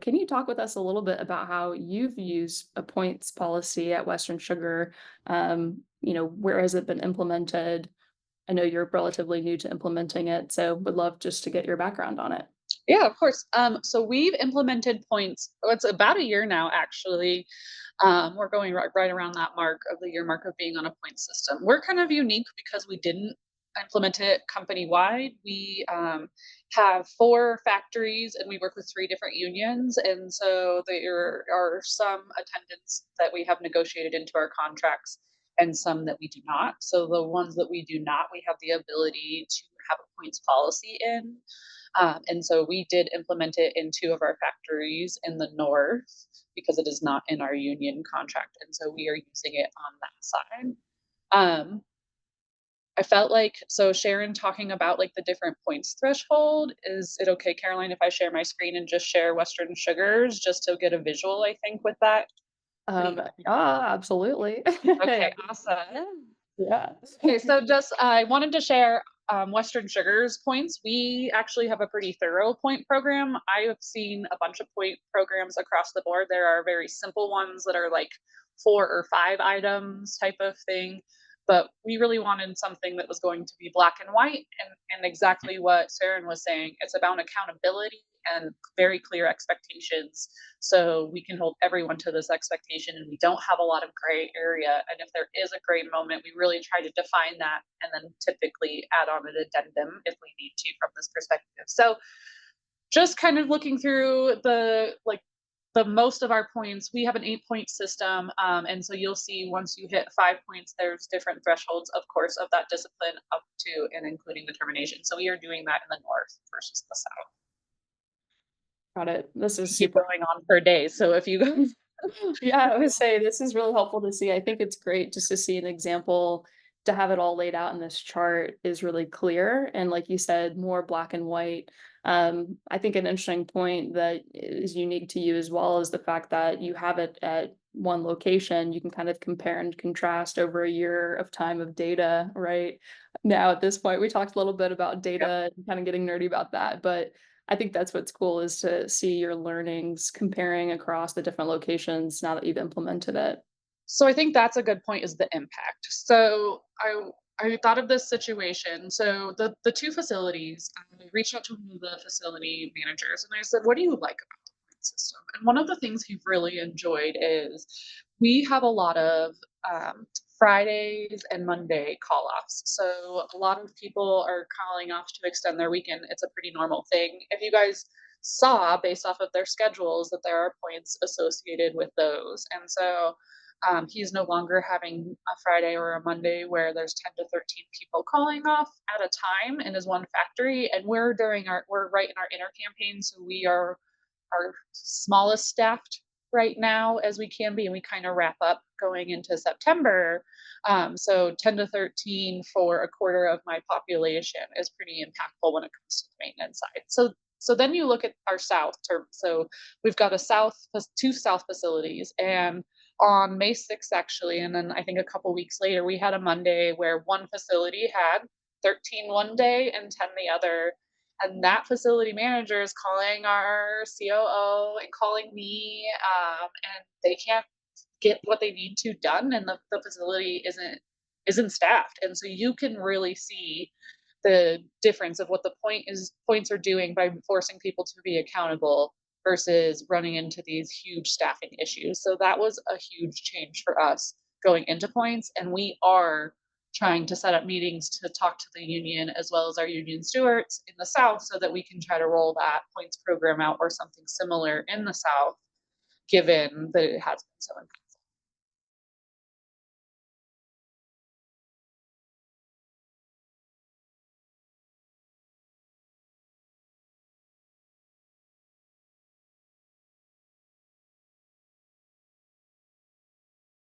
can you talk with us a little bit about how you've used a points policy at Western Sugar? Where has it been implemented? I know you're relatively new to implementing it, so would love just to get your background on it. Yeah, of course. So we've implemented points. Oh, it's about a year now, actually. We're going right around that mark of the year mark of being on a point system. We're kind of unique because we didn't implement it company wide. We have 4 factories and we work with 3 different unions. And so there are some attendance that we have negotiated into our contracts and some that we do not. So the ones that we do not, we have the ability to have a points policy in. And so we did implement it in 2 of our factories in the north because it is not in our union contract. And so we are using it on that side. Um, I felt like, so Sharon talking about like the different points threshold. Is it okay, Caroline, if I share my screen and just share Western Sugars just to get a visual, I think, with that? What do you Yeah, absolutely. Okay, awesome. Yeah. Okay, so just I wanted to share Western Sugars points. We actually have a pretty thorough point program. I have seen a bunch of point programs across the board. There are very simple ones that are like 4 or 5 items type of thing. But we really wanted something that was going to be black and white and exactly what Saren was saying. It's about accountability and very clear expectations so we can hold everyone to this expectation and we don't have a lot of gray area. And if there is a gray moment, we really try to define that and then typically add on an addendum if we need to from this perspective. So just kind of looking through the most of our points, we have an 8 point system. And so you'll see once you hit 5 points, there's different thresholds, of course, of that discipline up to and including the termination. So we are doing that in the north versus the south. Got it. This is Keep super. going on for days. So if you Yeah, I would say this is really helpful to see. I think it's great just to see an example, to have it all laid out in this chart is really clear. And like you said, more black and white. I think an interesting point that is unique to you as well is the fact that you have it at one location. You can kind of compare and contrast over a year of time of data, right? Now, at this point, we talked a little bit about Yep. data and kind of getting nerdy about that, but I think that's what's cool is to see your learnings comparing across the different locations now that you've implemented it. So I think that's a good point is the impact. So I thought of this situation. So the 2 facilities, I reached out to one of the facility managers and I said, "What do you like about the point system?" And one of the things he really enjoyed is we have a lot of Fridays and Monday call offs. So a lot of people are calling off to extend their weekend. It's a pretty normal thing. If you guys saw based off of their schedules that there are points associated with those. And so he's no longer having a Friday or a Monday where there's 10 to 13 people calling off at a time in his one factory. And we're right in our inner campaign. So we are our smallest staffed right now as we can be. And we kind of wrap up going into September. So 10 to 13 for a quarter of my population is pretty impactful when it comes to the maintenance side. So then you look at our south term. So we've got 2 south facilities, and on May 6th, actually, and then I think a couple weeks later, we had a Monday where one facility had 13 one day and 10 the other. And that facility manager is calling our COO and calling me, and they can't get what they need to done, and the facility isn't staffed. And so you can really see the difference of what the points are doing by forcing people to be accountable versus running into these huge staffing issues. So that was a huge change for us going into points. And we are trying to set up meetings to talk to the union as well as our union stewards in the South so that we can try to roll that points program out or something similar in the South, given that it has been so